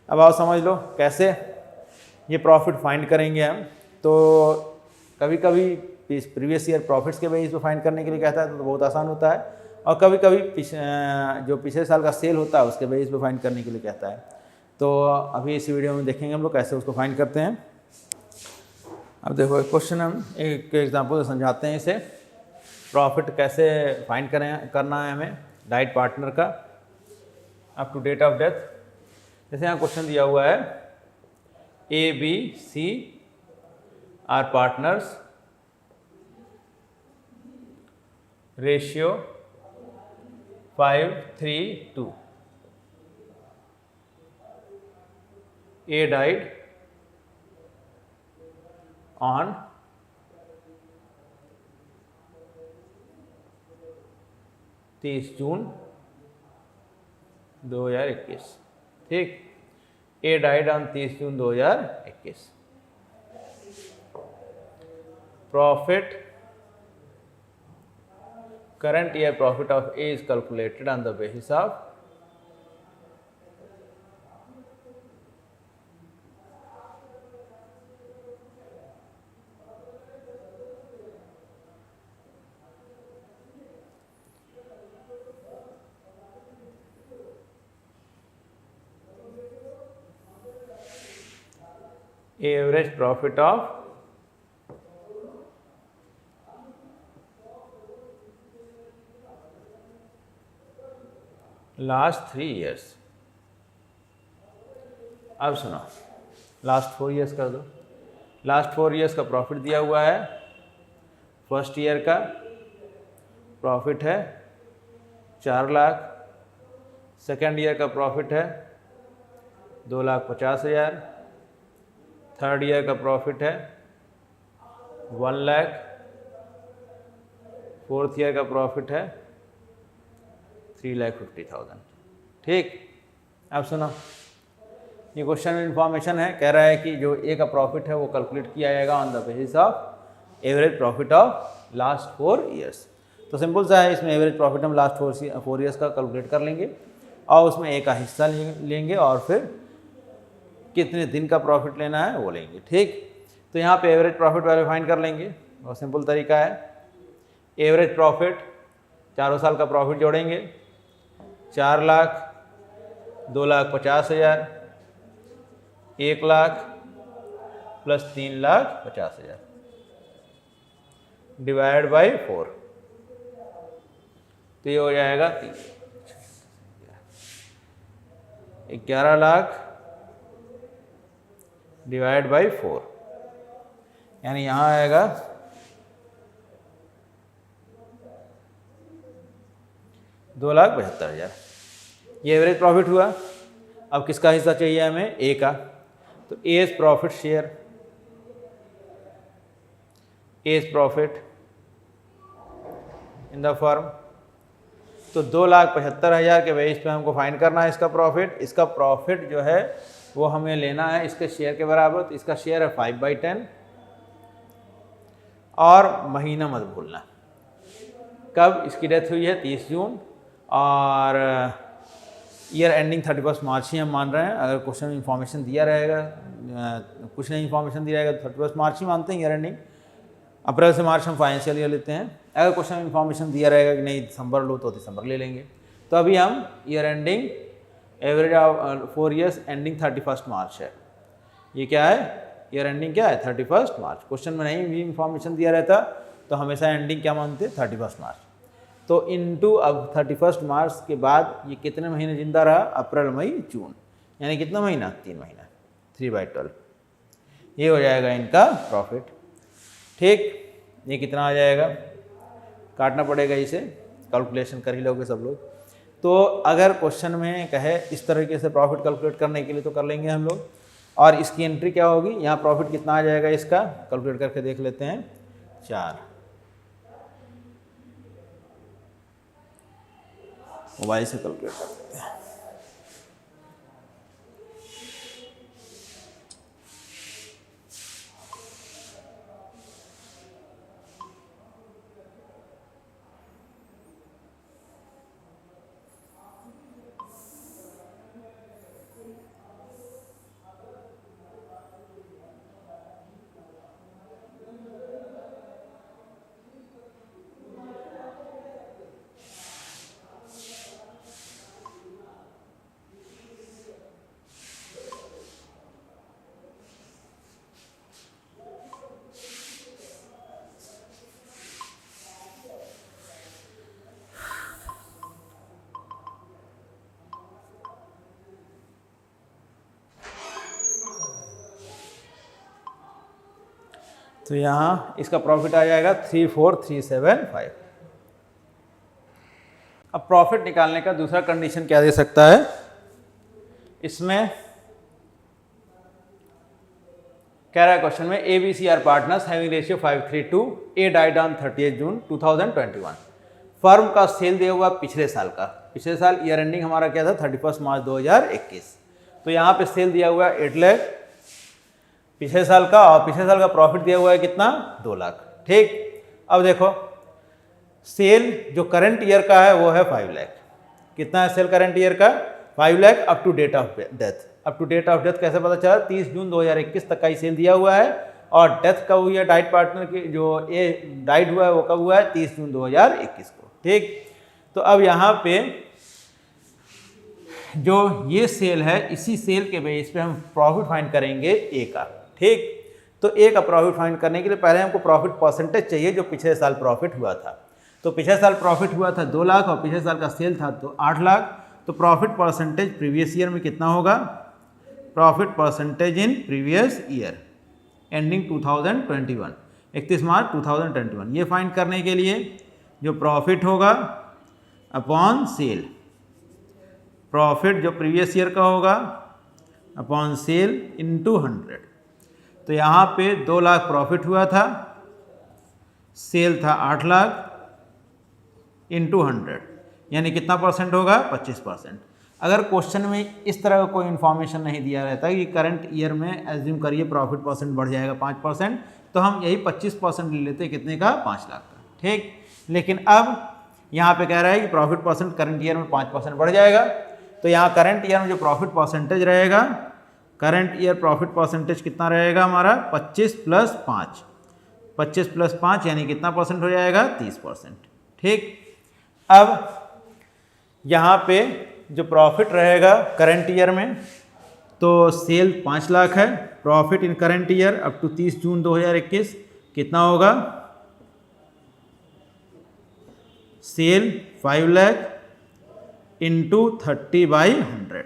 अब आओ समझ लो कैसे ये प्रॉफिट फाइंड करेंगे हम। तो कभी कभी प्रीवियस ईयर प्रॉफिट्स के बेस पे फाइंड करने के लिए कहता है तो बहुत आसान होता है, और कभी कभी जो पिछले साल का सेल होता है उसके बेस पे फाइंड करने के लिए कहता है। तो अभी इस वीडियो में देखेंगे हम लोग कैसे उसको फाइंड करते हैं। अब देखो एक क्वेश्चन हम एक एग्जांपल से समझाते हैं इसे। प्रॉफिट कैसे फाइंड करना है हमें डाइट पार्टनर का up to date of death. जैसे यहाँ क्वेश्चन दिया हुआ है A B C are partners, ratio 5:3:2। A died on 30 June 2021। ठीक, A died on 30 June 2021। Profit, current year profit of A is calculated on the basis of average profit of last 3 years. अब सुनो, last 4 years कर दो। Last 4 years का profit दिया हुआ है। First year का प्रॉफिट है 4 लाख, सेकेंड ईयर का प्रॉफिट है 2,50,000, थर्ड ईयर का प्रॉफिट है 1 लाख, फोर्थ ईयर का प्रॉफिट है 3,50,000। ठीक, अब सुनो, ये क्वेश्चन में इंफॉर्मेशन है, कह रहा है कि जो ए का प्रॉफिट है वो कैलकुलेट किया जाएगा on the basis of average profit of last 4 years. तो सिंपल सा है, इसमें एवरेज प्रॉफिट हम लास्ट 4 ईयर्स का कैलकुलेट कर लेंगे और उसमें ए का हिस्सा लेंगे और फिर कितने दिन का प्रॉफिट लेना है वो लेंगे। ठीक, तो यहाँ पे एवरेज प्रॉफिट वैल्यू फाइंड कर लेंगे। और सिंपल तरीका है, एवरेज प्रॉफिट चारों साल का प्रॉफिट जोड़ेंगे, 4 lakh, 2,50,000, 1 lakh plus 3,50,000 divide by 4, तो ये हो जाएगा 11 लाख डिवाइड बाई 4, यानी यहाँ आएगा 2,75,000। ये एवरेज प्रॉफिट हुआ। अब किसका हिस्सा चाहिए हमें? ए का। तो as profit share, as profit in the firm, तो 2,75,000 के बेस पे हमको फाइंड करना है इसका प्रॉफिट। इसका प्रॉफिट जो है वो हमें लेना है इसके शेयर के बराबर। तो इसका शेयर है 5/10 और महीना मत भूलना कब इसकी डेथ हुई है, 30 जून, और ईयर एंडिंग 31 मार्च ही हम मान रहे हैं। अगर क्वेश्चन में इंफॉर्मेशन दिया रहेगा, कुछ नहीं इंफॉर्मेशन दिया रहेगा तो 31 मार्च ही मानते हैं ईयर एंडिंग। अप्रैल से मार्च हम फाइनेंशियल ईयर लेते हैं। अगर क्वेश्चन में इंफॉर्मेशन दिया रहेगा कि नहीं दिसंबर लो तो दिसंबर ले लेंगे। तो अभी हम year ending average of 4 years ending 31 मार्च है। ये क्या है? ईयर एंडिंग क्या है? 31 मार्च। क्वेश्चन में नहीं भी इंफॉर्मेशन दिया रहता तो हमेशा एंडिंग क्या मानते? 31 मार्च। तो इनटू अब 31 मार्च के बाद ये कितने महीने जिंदा रहा? अप्रैल, मई, जून, यानी कितना महीना? 3 महीना, 3/12। ये हो जाएगा इनका प्रॉफिट। ठीक, ये कितना आ जाएगा? काटना पड़ेगा इसे, कैलकुलेशन कर ही लोगे सब लोग। तो अगर क्वेश्चन में कहे इस तरीके से प्रॉफिट कैलकुलेट करने के लिए तो कर लेंगे हम लोग। और इसकी एंट्री क्या होगी? यहाँ प्रॉफिट कितना आ जाएगा इसका, कैलकुलेट करके देख लेते हैं। 4, मोबाइल से कैलकुलेट कर लेते हैं। तो यहाँ इसका प्रॉफिट आ जाएगा 34375। अब प्रॉफिट निकालने का दूसरा कंडीशन क्या दे सकता है, इसमें कह रहा है क्वेश्चन में ABC are partners having ratio 5:3, A died on 30 June 2021। Firm का सेल दिया हुआ पिछले साल का, पिछले साल ईयर एंडिंग हमारा क्या था 31 मार्च 2021। तो यहाँ पे सेल दिया हुआ है 8 लाख पिछले साल का, और पिछले साल का प्रॉफिट दिया हुआ है कितना 2 लाख। ठीक, अब देखो सेल जो करंट ईयर का है वो है 5 लाख। कितना है सेल करंट ईयर का 5 lakh up to date of death. Up to date of death कैसे पता चला, 30 जून 2021 तक का ही सेल दिया हुआ है, और डेथ कब हुई है डाइट पार्टनर की, जो ए डाइट हुआ है वो कब हुआ है 30 जून 2021 को। ठीक, तो अब यहाँ पे जो ये सेल है इसी सेल के बेस पे हम प्रॉफिट फाइंड करेंगे ए का। ठीक, तो ए का प्रॉफिट फाइंड करने के लिए पहले हमको प्रॉफिट परसेंटेज चाहिए जो पिछले साल प्रॉफिट हुआ था। तो पिछले साल प्रॉफिट हुआ था 2 लाख और पिछले साल का सेल था तो 8 लाख। तो प्रॉफिट परसेंटेज प्रीवियस ईयर में कितना होगा, profit percentage in previous year ending 2021, 31 मार्च 2021। ये फाइंड करने के लिए जो प्रॉफिट होगा अपॉन सेल, प्रॉफिट जो प्रीवियस ईयर का होगा अपॉन सेल इनटू 100। तो यहाँ पे 2 लाख प्रॉफिट हुआ था, सेल था 8 लाख इंटू 100, यानी कितना परसेंट होगा 25%। अगर क्वेश्चन में इस तरह का कोई इन्फॉर्मेशन नहीं दिया रहता कि करंट ईयर में एज्यूम करिए प्रॉफिट परसेंट बढ़ जाएगा 5%, तो हम यही 25% ले लेते कितने का 5 लाख का। ठीक, लेकिन अब यहाँ पे कह रहा है कि प्रॉफिट परसेंट करंट ईयर में 5% बढ़ जाएगा। तो यहाँ करंट ईयर में जो प्रॉफिट परसेंटेज रहेगा, करंट ईयर प्रॉफिट परसेंटेज कितना रहेगा हमारा 25 + 5, 25 + 5 यानी कितना परसेंट हो जाएगा 30%। ठीक, अब यहाँ पे जो प्रॉफिट रहेगा करंट ईयर में, तो सेल 5 लाख है, profit in current year up to 30 June 2021 कितना होगा, सेल 5 लाख इंटू 30/100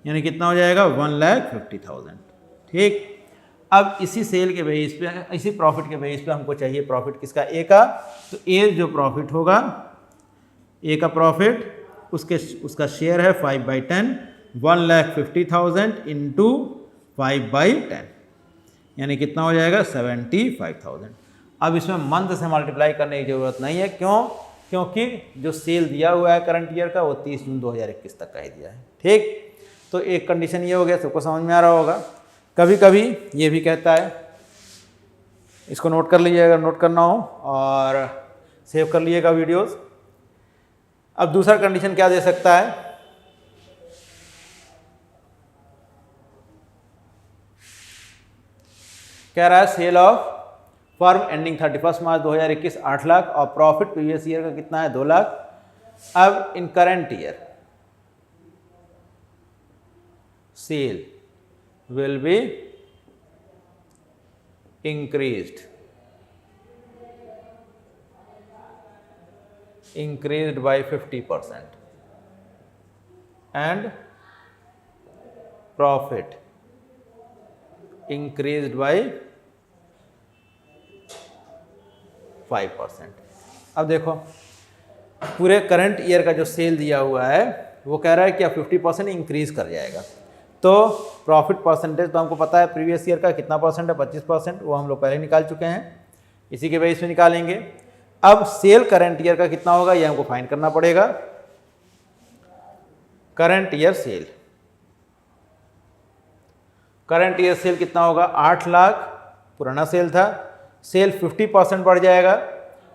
यानी कितना हो जाएगा 1,50,000। ठीक, अब इसी सेल के बेस पे, इसी प्रॉफिट के बेस पे हमको चाहिए प्रॉफिट किसका ए का। तो ए जो प्रॉफिट होगा, ए का प्रॉफिट उसका शेयर है 5/10, 1,50,000 इंटू 5/10 यानी कितना हो जाएगा 75,000। अब इसमें मंथ से मल्टीप्लाई करने की ज़रूरत नहीं है, क्यों, क्योंकि जो सेल दिया हुआ है करंट ईयर का वो 30 जून 2021 तक का ही दिया है। ठीक, तो एक कंडीशन ये हो गया, सबको समझ में आ रहा होगा। कभी कभी ये भी कहता है, इसको नोट कर लीजिए अगर नोट करना हो, और सेव कर लीजिएगा वीडियोस। अब दूसरा कंडीशन क्या दे सकता है, कह रहा है सेल ऑफ फर्म एंडिंग 31 मार्च 2021 8 लाख और प्रॉफिट प्रीवियस ईयर का कितना है 2 लाख। अब in current year sale will be increased by 50% and profit increased by 5%। अब देखो पूरे करंट ईयर का जो सेल दिया हुआ है वो कह रहा है कि अब 50% इंक्रीज कर जाएगा। तो प्रॉफिट परसेंटेज तो हमको पता है प्रीवियस ईयर का कितना परसेंट है 25%, वो हम लोग पहले निकाल चुके हैं, इसी के बेस पे निकालेंगे। अब सेल करंट ईयर का कितना होगा ये हमको फाइंड करना पड़ेगा। Current year cell, current year cell कितना होगा 8 लाख पुराना सेल था, सेल 50% बढ़ जाएगा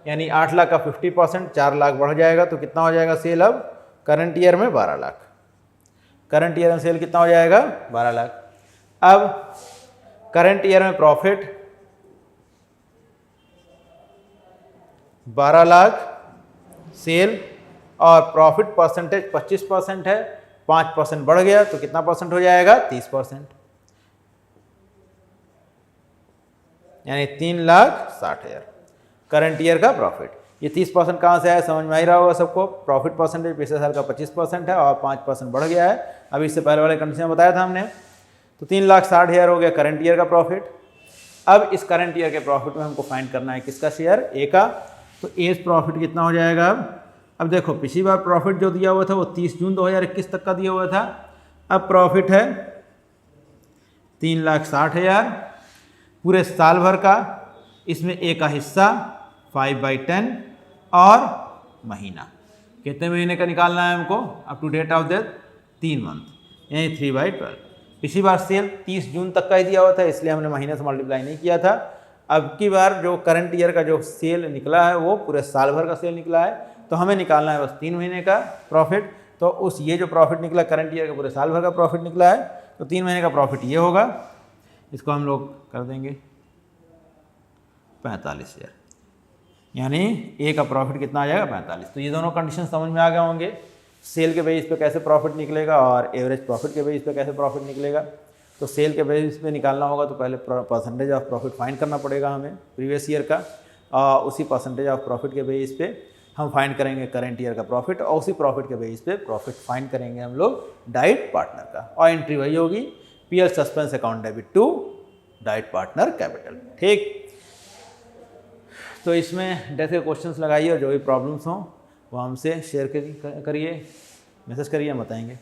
यानी 8 लाख का 50% 4 लाख बढ़ जाएगा, तो कितना हो जाएगा सेल अब करंट ईयर में 12 लाख। करंट ईयर में सेल कितना हो जाएगा 12 लाख। अब करंट ईयर में प्रॉफिट 12 लाख सेल और प्रॉफिट परसेंटेज 25% है, 5% बढ़ गया तो कितना परसेंट हो जाएगा 30%, यानी 3,60,000 करंट ईयर का प्रॉफिट। ये 30% कहाँ से आया समझ में आ ही रहा होगा सबको। प्रॉफिट परसेंटेज पिछले साल का 25% है और 5% बढ़ गया है, अभी इससे पहले वाले कंडीशन में बताया था हमने। तो 3,60,000 हो गया करंट ईयर का प्रॉफिट। अब इस करंट ईयर के प्रॉफिट में हमको फाइंड करना है किसका शेयर, ए का। तो ए प्रॉफिट कितना हो जाएगा अब देखो पिछली बार प्रॉफिट जो दिया हुआ था वो 30 जून 2021 तक का दिया हुआ था। अब प्रॉफिट है 3,60,000 पूरे साल भर का। इसमें ए का हिस्सा 5/10 और महीना कितने महीने का निकालना है हमको, up to date of death 3 month, यानी 3/12। पिछली बार सेल 30 जून तक का ही दिया हुआ था, इसलिए हमने महीने से मल्टीप्लाई नहीं किया था। अब की बार जो करंट ईयर का जो सेल निकला है वो पूरे साल भर का सेल निकला है, तो हमें निकालना है बस 3 महीने का प्रॉफिट। तो उस ये जो प्रॉफिट निकला करंट ईयर का पूरे साल भर का प्रॉफिट निकला है, तो 3 महीने का प्रॉफिट ये होगा। इसको हम लोग कर देंगे 45,000, यानी ए का प्रॉफिट कितना आ जाएगा 45। तो ये दोनों कंडीशन समझ में आ गए होंगे, सेल के बेसिस पे कैसे प्रॉफिट निकलेगा और एवरेज प्रॉफिट के बेसिस पे कैसे प्रॉफिट निकलेगा। तो सेल के बेसिस पे निकालना होगा तो पहले परसेंटेज ऑफ प्रॉफिट फाइंड करना पड़ेगा हमें प्रीवियस ईयर का, और उसी परसेंटेज ऑफ प्रॉफिट के बेसिस पे हम फाइंड करेंगे करंट ईयर का प्रॉफिट, और उसी प्रॉफिट के बेसिस पे प्रॉफिट फाइंड करेंगे हम लोग डाइट पार्टनर का, और एंट्री वही होगी PL suspense account debit to died partner capital. ठीक, तो इसमें जैसे क्वेश्चंस लगाइए और जो भी प्रॉब्लम्स हों वो हमसे शेयर करिए, मैसेज करिए, हम बताएंगे।